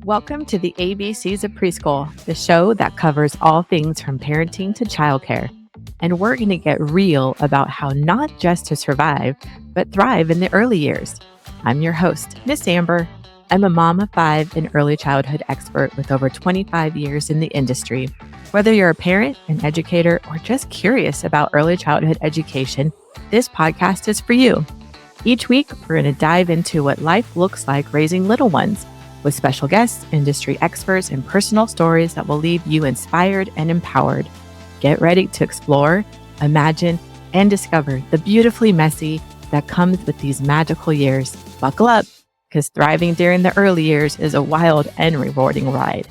Welcome to the ABCs of Preschool, the show that covers all things from parenting to childcare. And we're going to get real about how not just to survive, but thrive in the early years. I'm your host, Miss Amber. I'm a mom of 5 and early childhood expert with over 25 years in the industry. Whether you're a parent, an educator, or just curious about early childhood education, this podcast is for you. Each week, we're going to dive into what life looks like raising little ones with special guests, industry experts, and personal stories that will leave you inspired and empowered. Get ready to explore, imagine, and discover the beautifully messy that comes with these magical years. Buckle up, because thriving during the early years is a wild and rewarding ride.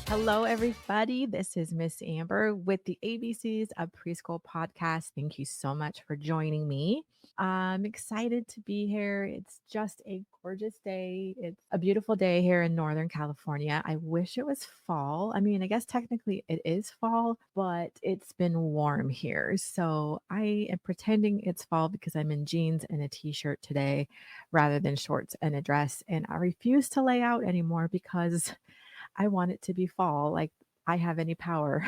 Hello, everybody. This is Miss Amber with the ABCs of Preschool podcast. Thank you so much for joining me. I'm excited to be here. It's just a gorgeous day. It's a beautiful day here in Northern California. I wish it was fall. I mean, I guess technically it is fall, but it's been warm here. So I am pretending it's fall because I'm in jeans and a t-shirt today rather than shorts and a dress. And I refuse to lay out anymore because I want it to be fall, like I have any power.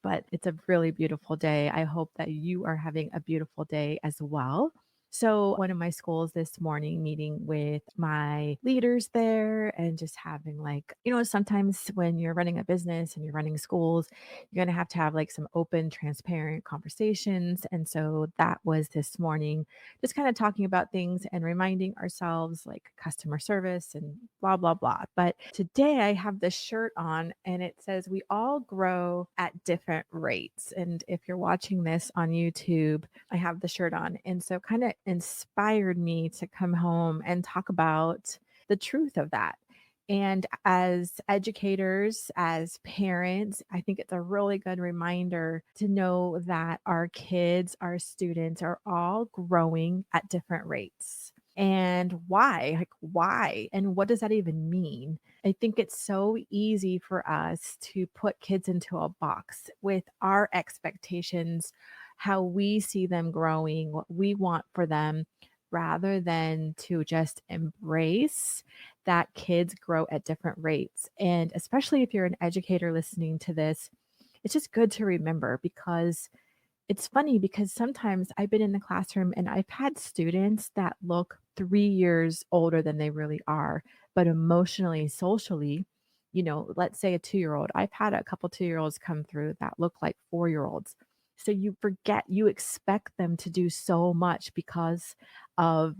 But it's a really beautiful day. I hope that you are having a beautiful day as well. So, one of my schools this morning, meeting with my leaders there and just having sometimes when you're running a business and you're running schools, you're going to have like some open, transparent conversations. And so that was this morning, just kind of talking about things and reminding ourselves like customer service and blah, blah, blah. But today I have this shirt on and it says, "We all grow at different rates." And if you're watching this on YouTube, I have the shirt on. And so kind of inspired me to come home and talk about the truth of that. And as educators, as parents, I think it's a really good reminder to know that our kids, our students are all growing at different rates. And why? Like, why? And what does that even mean? I think it's so easy for us to put kids into a box with our expectations, how we see them growing, what we want for them, rather than to just embrace that kids grow at different rates. And especially if you're an educator listening to this, it's just good to remember because it's funny because sometimes I've been in the classroom and I've had students that look 3 years older than they really are, but emotionally, socially, let's say a 2-year-old. I've had a couple 2-year-olds come through that look like 4-year-olds. So you forget, you expect them to do so much because of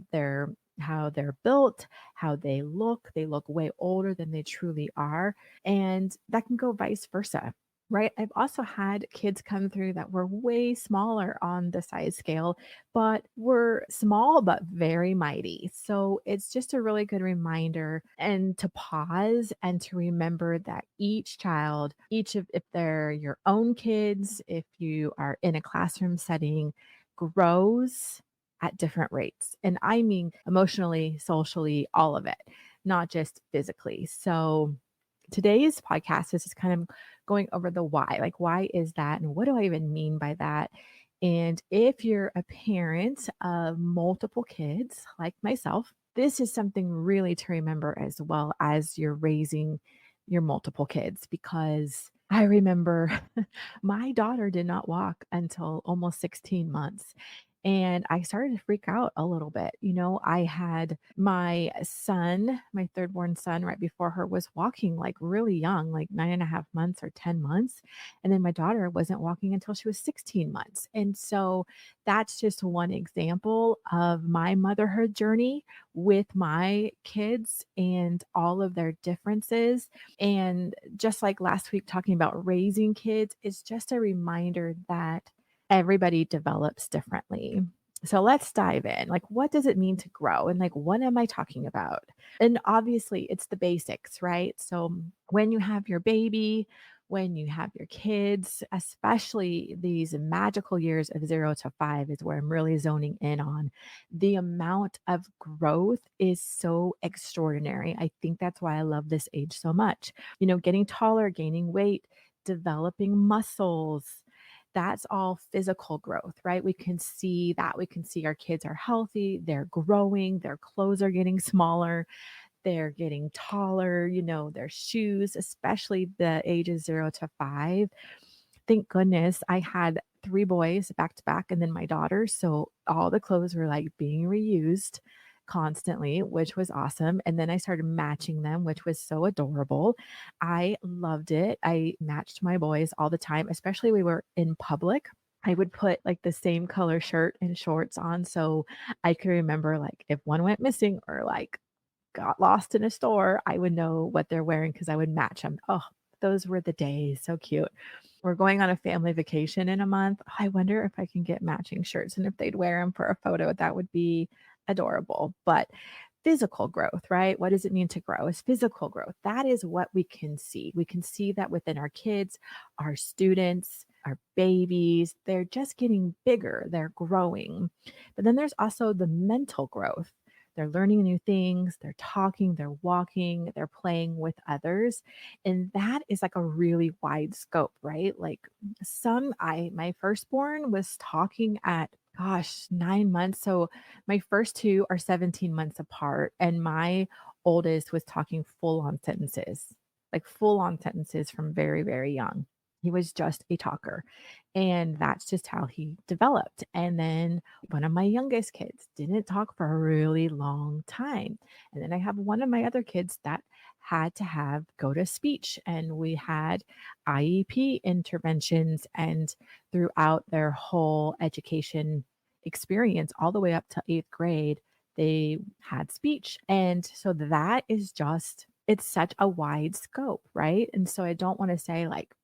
how they're built, how they look. They look way older than they truly are. And that can go vice versa. Right. I've also had kids come through that were way smaller on the size scale, but were small, but very mighty. So it's just a really good reminder and to pause and to remember that each child, if they're your own kids, if you are in a classroom setting, grows at different rates. And I mean, emotionally, socially, all of it, not just physically. So today's podcast is just kind of going over the why. Like, why is that? And what do I even mean by that? And if you're a parent of multiple kids like myself, this is something really to remember as well as you're raising your multiple kids, because I remember my daughter did not walk until almost 16 months. And I started to freak out a little bit. I had my son, my third born son, right before her was walking like really young, like 9.5 months or 10 months. And then my daughter wasn't walking until she was 16 months. And so that's just one example of my motherhood journey with my kids and all of their differences. And just like last week, talking about raising kids, it's just a reminder that everybody develops differently. So let's dive in. Like, what does it mean to grow? And like, what am I talking about? And obviously, it's the basics, right? So when you have your baby, when you have your kids, especially these magical years of 0 to 5 is where I'm really zoning in on. The amount of growth is so extraordinary. I think that's why I love this age so much. Getting taller, gaining weight, developing muscles, that's all physical growth, right? We can see that. We can see our kids are healthy, they're growing, their clothes are getting smaller. They're getting taller, their shoes, especially the ages 0 to 5. Thank goodness I had 3 boys back to back and then my daughter, so all the clothes were, like, being reused constantly, which was awesome, and then I started matching them, which was so adorable. I loved it. I matched my boys all the time, especially we were in public. I would put, like, the same color shirt and shorts on so I could remember, like, if one went missing or, like, got lost in a store, I would know what they're wearing because I would match them. Oh, those were the days. So cute. We're going on a family vacation in a month. I wonder if I can get matching shirts and if they'd wear them for a photo. That would be adorable. But physical growth, right? What does it mean to grow? Is physical growth. That is what we can see. We can see that within our kids, our students, our babies. They're just getting bigger, they're growing. But then there's also the mental growth. They're learning new things, they're talking, they're walking, they're playing with others. And that is like a really wide scope, right? Like my firstborn was talking at, gosh, 9 months. So my first two are 17 months apart, and my oldest was talking full on sentences, like full on sentences from very, very young. He was just a talker. And that's just how he developed. And then one of my youngest kids didn't talk for a really long time. And then I have one of my other kids that had to have go to speech, and we had IEP interventions, and throughout their whole education experience all the way up to 8th grade, they had speech. And so that is just, it's such a wide scope, right? And so I don't want to say like,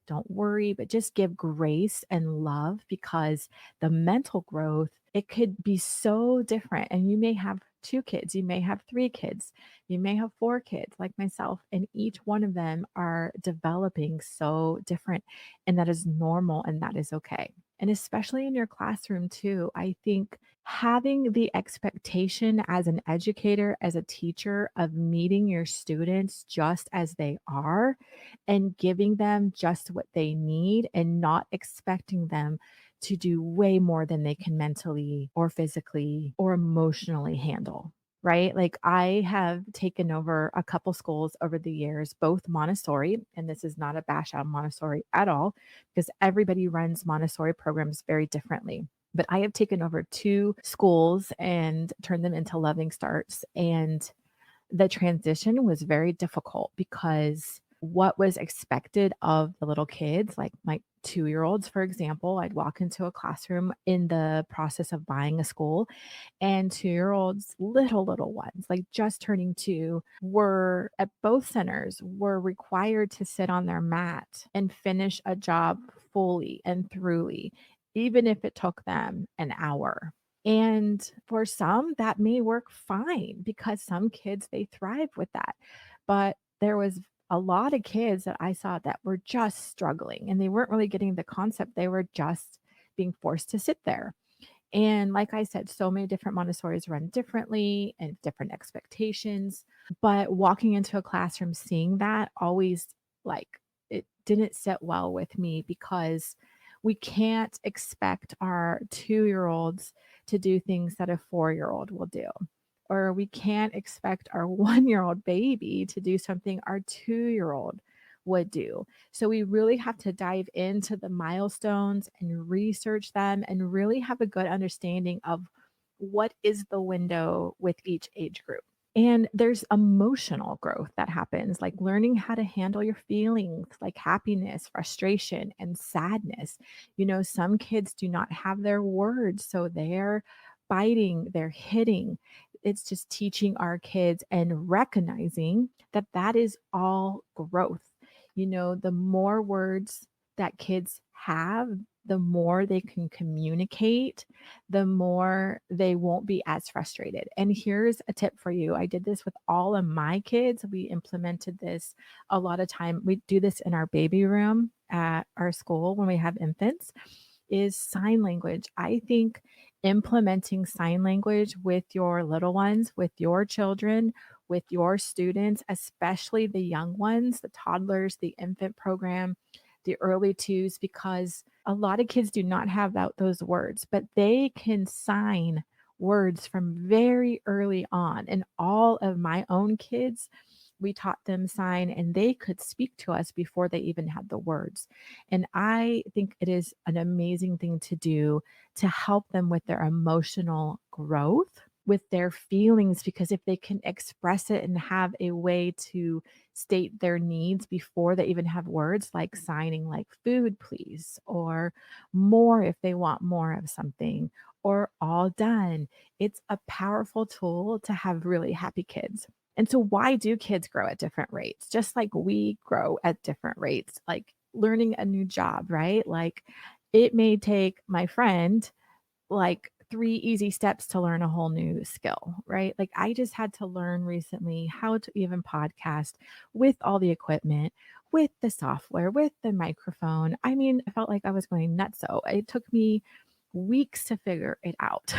don't worry, but just give grace and love, because the mental growth, it could be so different. And you may have 2 kids, you may have 3 kids, you may have 4 kids like myself, and each one of them are developing so different. And that is normal and that is okay. And especially in your classroom, too, I think having the expectation as an educator, as a teacher, of meeting your students just as they are and giving them just what they need and not expecting them to do way more than they can mentally or physically or emotionally handle. Right. Like I have taken over a couple schools over the years, both Montessori, and this is not a bash on Montessori at all, because everybody runs Montessori programs very differently. But I have taken over 2 schools and turned them into Loving Starts. And the transition was very difficult because what was expected of the little kids, like my 2-year-olds, for example, I'd walk into a classroom in the process of buying a school, and 2-year-olds, little ones, like just turning 2, were at both centers, were required to sit on their mat and finish a job fully and throughly, even if it took them an hour. And for some, that may work fine because some kids, they thrive with that. But there was a lot of kids that I saw that were just struggling and they weren't really getting the concept. They were just being forced to sit there. And like I said, so many different Montessori's run differently and different expectations. But walking into a classroom, seeing that always, like, it didn't sit well with me, because we can't expect our 2-year-olds to do things that a 4-year-old will do. Or we can't expect our 1-year-old baby to do something our 2-year-old would do. So we really have to dive into the milestones and research them and really have a good understanding of what is the window with each age group. And there's emotional growth that happens, like learning how to handle your feelings, like happiness, frustration, and sadness. Some kids do not have their words, so they're biting, they're hitting. It's just teaching our kids and recognizing that that is all growth. The more words that kids have, the more they can communicate, the more they won't be as frustrated. And here's a tip for you. I did this with all of my kids. We implemented this a lot of time. We do this in our baby room at our school when we have infants, is sign language. I think implementing sign language with your little ones, with your children, with your students, especially the young ones, the toddlers, the infant program, the early twos, because a lot of kids do not have those words, but they can sign words from very early on. And all of my own kids, we taught them sign and they could speak to us before they even had the words. And I think it is an amazing thing to do to help them with their emotional growth, with their feelings, because if they can express it and have a way to state their needs before they even have words, like signing like food please, or more if they want more of something, or all done, it's a powerful tool to have really happy kids. And so why do kids grow at different rates? Just like we grow at different rates, like learning a new job, right? Like it may take my friend like 3 easy steps to learn a whole new skill, right? Like I just had to learn recently how to even podcast with all the equipment, with the software, with the microphone. I mean, I felt like I was going nuts. So it took me weeks to figure it out.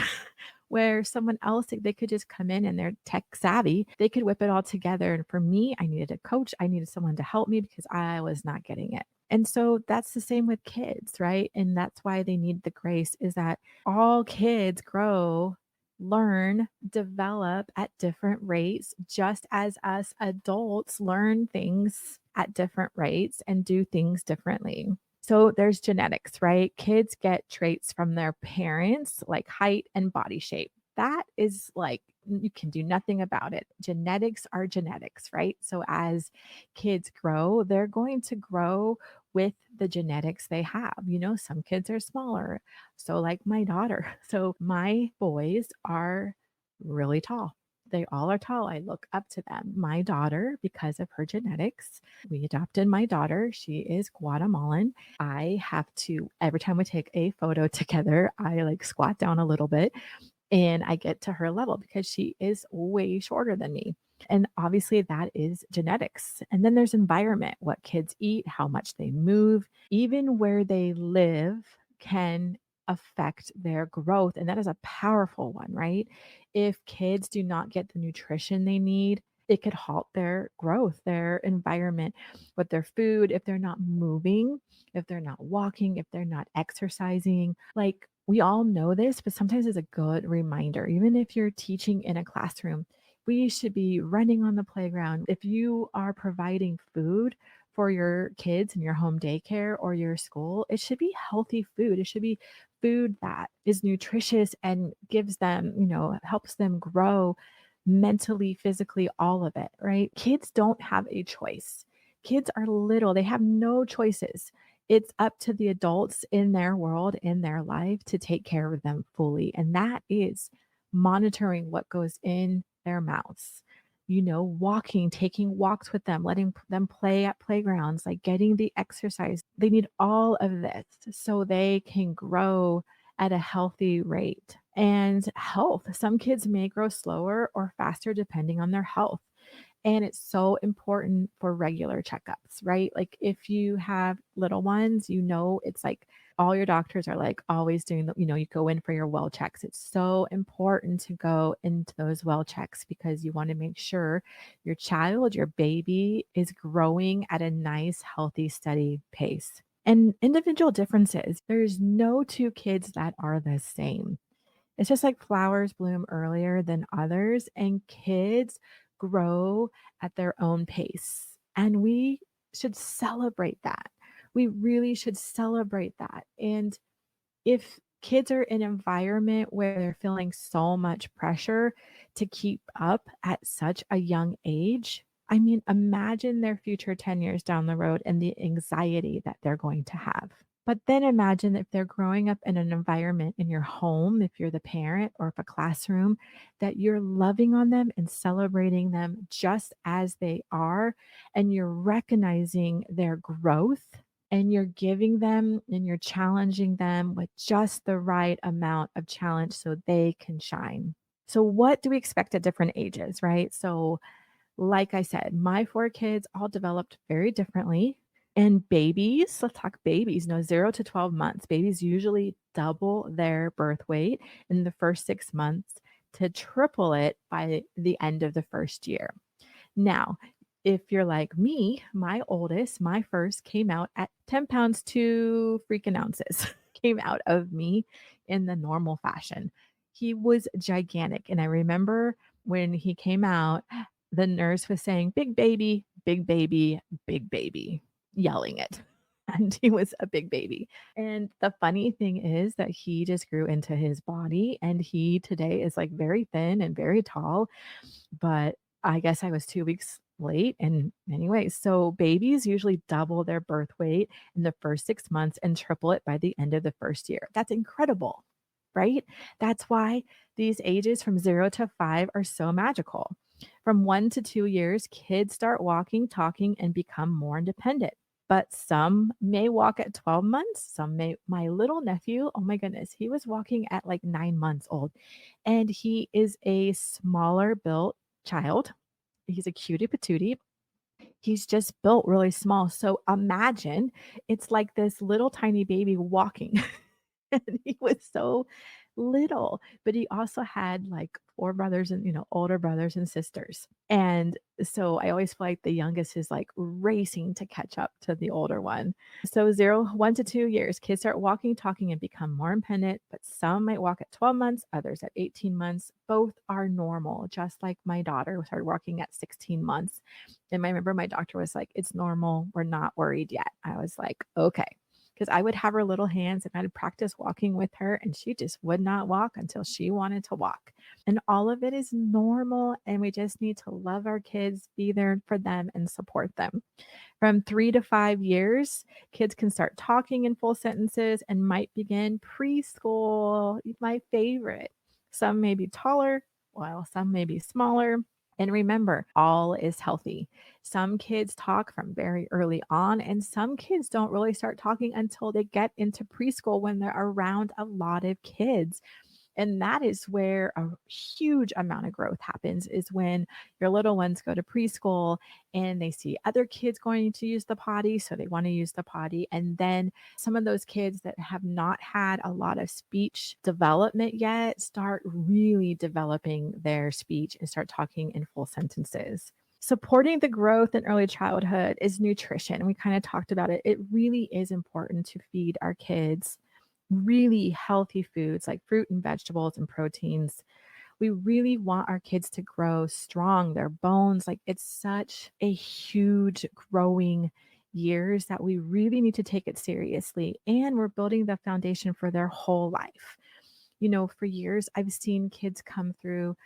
Where someone else, they could just come in and they're tech savvy, they could whip it all together. And for me, I needed a coach, I needed someone to help me because I was not getting it. And so that's the same with kids, right? And that's why they need the grace, is that all kids grow, learn, develop at different rates, just as us adults learn things at different rates and do things differently. So there's genetics, right? Kids get traits from their parents, like height and body shape. That is like, you can do nothing about it. Genetics are genetics, right? So as kids grow, they're going to grow with the genetics they have. You know, some kids are smaller. So, like my daughter. So, my boys are really tall. They all are tall. I look up to them. My daughter, because of her genetics, we adopted my daughter. She is Guatemalan. I have to, every time we take a photo together, I like squat down a little bit and I get to her level because she is way shorter than me. And obviously, that is genetics. And then there's environment, what kids eat, how much they move, even where they live can affect their growth. And that is a powerful one, right? If kids do not get the nutrition they need, it could halt their growth, their environment with their food, if they're not moving, if they're not walking, if they're not exercising. Like we all know this, but sometimes it's a good reminder. Even if you're teaching in a classroom, we should be running on the playground. If you are providing food for your kids in your home daycare or your school, it should be healthy food. It should be food that is nutritious and gives them, helps them grow mentally, physically, all of it, right? Kids don't have a choice. Kids are little, they have no choices. It's up to the adults in their world, in their life, to take care of them fully. And that is monitoring what goes in their mouths, walking, taking walks with them, letting them play at playgrounds, like getting the exercise. They need all of this so they can grow at a healthy rate. And health, some kids may grow slower or faster depending on their health. And it's so important for regular checkups, right? Like if you have little ones, it's like all your doctors are like always doing you go in for your well checks. It's so important to go into those well checks because you want to make sure your child, your baby is growing at a nice, healthy, steady pace. And individual differences, there's no two kids that are the same. It's just like flowers bloom earlier than others, and kids grow at their own pace. And we should celebrate that. We really should celebrate that. And if kids are in an environment where they're feeling so much pressure to keep up at such a young age, I mean, imagine their future 10 years down the road and the anxiety that they're going to have. But then imagine if they're growing up in an environment in your home, if you're the parent or if a classroom, that you're loving on them and celebrating them just as they are, and you're recognizing their growth and you're giving them and you're challenging them with just the right amount of challenge so they can shine. So, what do we expect at different ages, right? So, like I said, my 4 kids all developed very differently. And babies, let's talk babies, 0 to 12 months. Babies usually double their birth weight in the first 6 months to triple it by the end of the first year. Now, if you're like me, my oldest, my first came out at 10 pounds, 2 freaking ounces, came out of me in the normal fashion. He was gigantic, and I remember when he came out, the nurse was saying, "Big baby, big baby, big baby," yelling it, and he was a big baby. And the funny thing is that he just grew into his body, and he today is, like, very thin and very tall, but I guess I was 2 weeks late in many ways. So babies usually double their birth weight in the first 6 months and triple it by the end of the first year. That's incredible, right? That's why these ages from 0 to 5 are so magical. From 1 to 2 years, kids start walking, talking, and become more independent. But some may walk at 12 months, some may. My little nephew, oh my goodness, he was walking at like 9 months old, and he is a smaller built child. He's a cutie patootie. He's just built really small. So imagine it's like this little tiny baby walking. And he was so little, but he also had like 4 brothers and, older brothers and sisters. And so I always feel like the youngest is like racing to catch up to the older one. So 1 to 2 years, kids start walking, talking, and become more independent, but some might walk at 12 months, others at 18 months. Both are normal, just like my daughter started walking at 16 months. And I remember my doctor was like, "It's normal. We're not worried yet." I was like, "Okay." Because I would have her little hands and I'd practice walking with her, and she just would not walk until she wanted to walk. And all of it is normal. And we just need to love our kids, be there for them, and support them. From 3 to 5 years, kids can start talking in full sentences and might begin preschool, my favorite. Some may be taller, while some may be smaller. And remember, all is healthy. Some kids talk from very early on, and some kids don't really start talking until they get into preschool when they're around a lot of kids. And that is where a huge amount of growth happens, is when your little ones go to preschool and they see other kids going to use the potty, so they want to use the potty. And then some of those kids that have not had a lot of speech development yet start really developing their speech and start talking in full sentences. Supporting the growth in early childhood is nutrition. We kind of talked about it. It really is important to feed our kids really healthy foods like fruit and vegetables and proteins. We really want our kids to grow strong, their bones. Like, it's such a huge growing years that we really need to take it seriously. And we're building the foundation for their whole life. For years, I've seen kids come through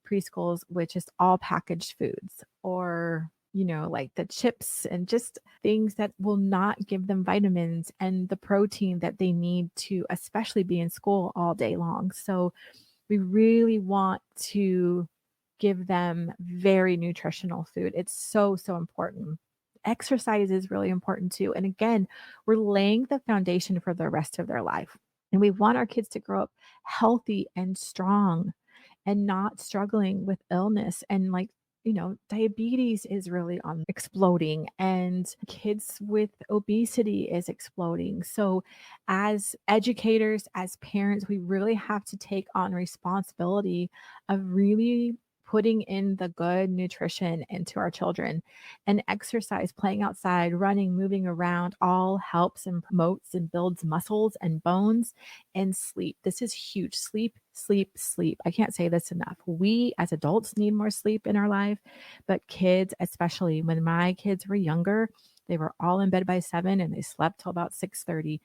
preschools with just all packaged foods, or like the chips and just things that will not give them vitamins and the protein that they need to especially be in school all day long. So we really want to give them very nutritional food. It's so, so important. Exercise is really important too. And again, we're laying the foundation for the rest of their life. And we want our kids to grow up healthy and strong and not struggling with illness. And like, diabetes is really on exploding, and kids with obesity is exploding. So as educators, as parents, we really have to take on responsibility of really putting in the good nutrition into our children. And exercise, playing outside, running, moving around, all helps and promotes and builds muscles and bones. And sleep, this is huge. Sleep, sleep, sleep. I can't say this enough. We as adults need more sleep in our life, but kids, especially when my kids were younger, they were all in bed by 7 and they slept till about 6:30.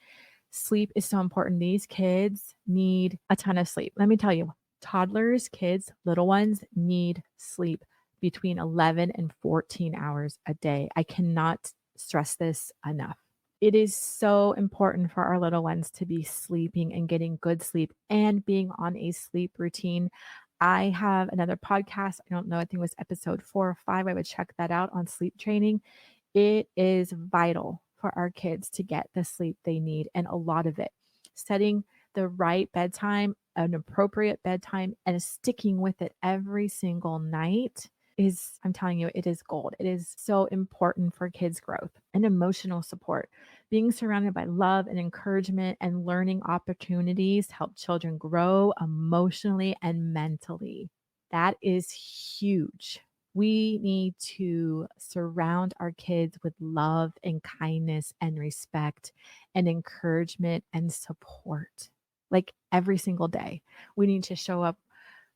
Sleep is so important. These kids need a ton of sleep. Let me tell you, toddlers, kids, little ones need sleep between 11 and 14 hours a day. I cannot stress this enough. It is so important for our little ones to be sleeping and getting good sleep and being on a sleep routine. I have another podcast. I don't know, I think it was episode 4 or 5. I would check that out on sleep training. It is vital for our kids to get the sleep they need, and a lot of it. Setting the right bedtime, an appropriate bedtime, and sticking with it every single night is, I'm telling you, it is gold. It is so important for kids' growth and emotional support. Being surrounded by love and encouragement and learning opportunities help children grow emotionally and mentally. That is huge. We need to surround our kids with love and kindness and respect and encouragement and support. like every single day. We need to show up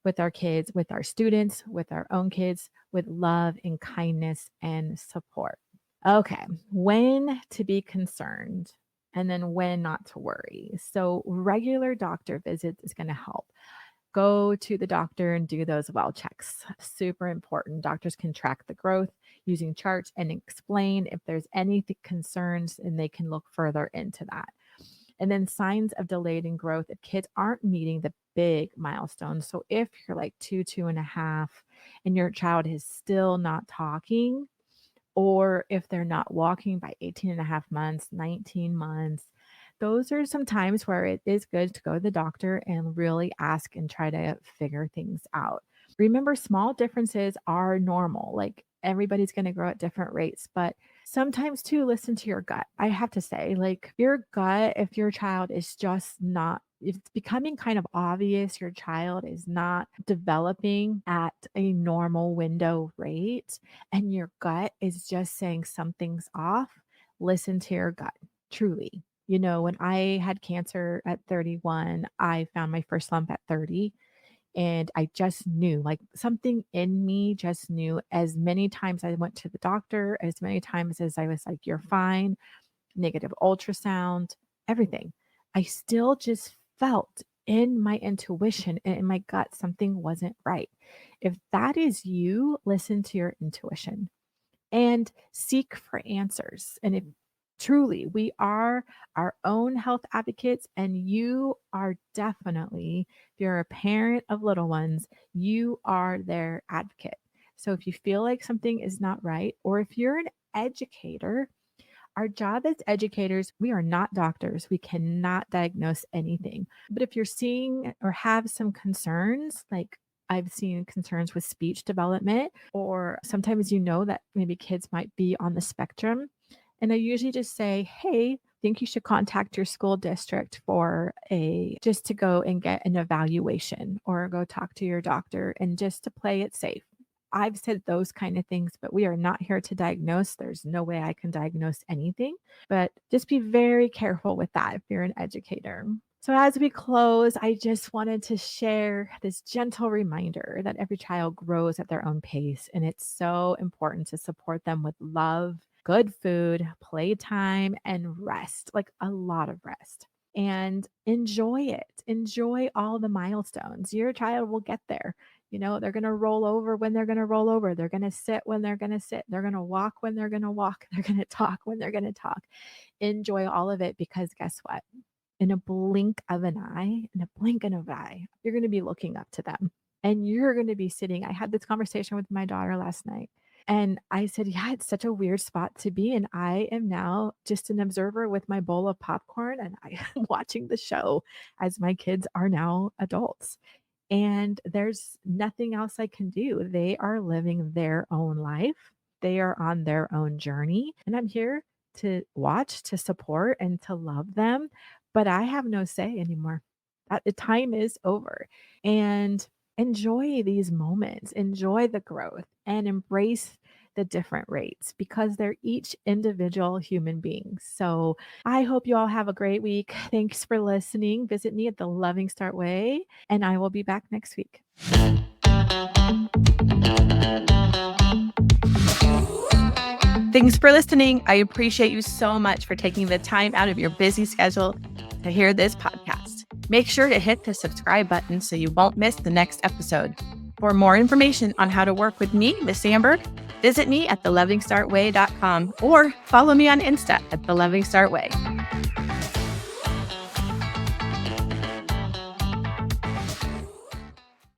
with our kids, with our students, with our own kids, with love and kindness and support. Okay, when to be concerned and then when not to worry. So, regular doctor visits is going to help. Go to the doctor and do those well checks. Super important. Doctors can track the growth using charts and explain if there's any concerns, and they can look further into that. And then signs of delayed in growth if kids aren't meeting the big milestones. So if you're like 2.5, and your child is still not talking, or if they're not walking by 18.5 months, 19 months, those are some times where it is good to go to the doctor and really ask and try to figure things out. Remember, small differences are normal. Like everybody's going to grow at different rates, but sometimes too, listen to your gut. I have to say, like your gut, if your child is just not, if it's becoming kind of obvious your child is not developing at a normal window rate and your gut is just saying something's off, listen to your gut, truly. You know, when I had cancer at 31, I found my first lump at 30. And I just knew, like something in me just knew, as many times I went to the doctor, as many times as I was like, you're fine, negative ultrasound, everything. I still just felt in my intuition and in my gut something wasn't right. If that is you, listen to your intuition and seek for answers. And if truly we are our own health advocates, and you are definitely, if you're a parent of little ones, you are their advocate. So if you feel like something is not right, or if you're an educator, our job as educators, we are not doctors. We cannot diagnose anything. But if you're seeing or have some concerns, like I've seen concerns with speech development, or sometimes you know that maybe kids might be on the spectrum. And I usually just say, hey, I think you should contact your school district for just to go and get an evaluation, or go talk to your doctor and just to play it safe. I've said those kind of things, but we are not here to diagnose. There's no way I can diagnose anything, but just be very careful with that if you're an educator. So as we close, I just wanted to share this gentle reminder that every child grows at their own pace, and it's so important to support them with love, good food, playtime, and rest, like a lot of rest. And enjoy it. Enjoy all the milestones. Your child will get there. You know, they're going to roll over when they're going to roll over. They're going to sit when they're going to sit. They're going to walk when they're going to walk. They're going to talk when they're going to talk. Enjoy all of it, because guess what? In a blink of an eye, you're going to be looking up to them, and you're going to be sitting. I had this conversation with my daughter last night, and I said, yeah, it's such a weird spot to be. And I am now just an observer with my bowl of popcorn, and I am watching the show as my kids are now adults. And there's nothing else I can do. They are living their own life. They are on their own journey. And I'm here to watch, to support, and to love them. But I have no say anymore. The time is over. And enjoy these moments, enjoy the growth, and embrace the different rates, because they're each individual human beings. So I hope you all have a great week. Thanks for listening. Visit me at the Loving Start Way, and I will be back next week. Thanks for listening. I appreciate you so much for taking the time out of your busy schedule to hear this podcast. Make sure to hit the subscribe button so you won't miss the next episode. For more information on how to work with me, Miss Amber, visit me at thelovingstartway.com or follow me on Insta at thelovingstartway.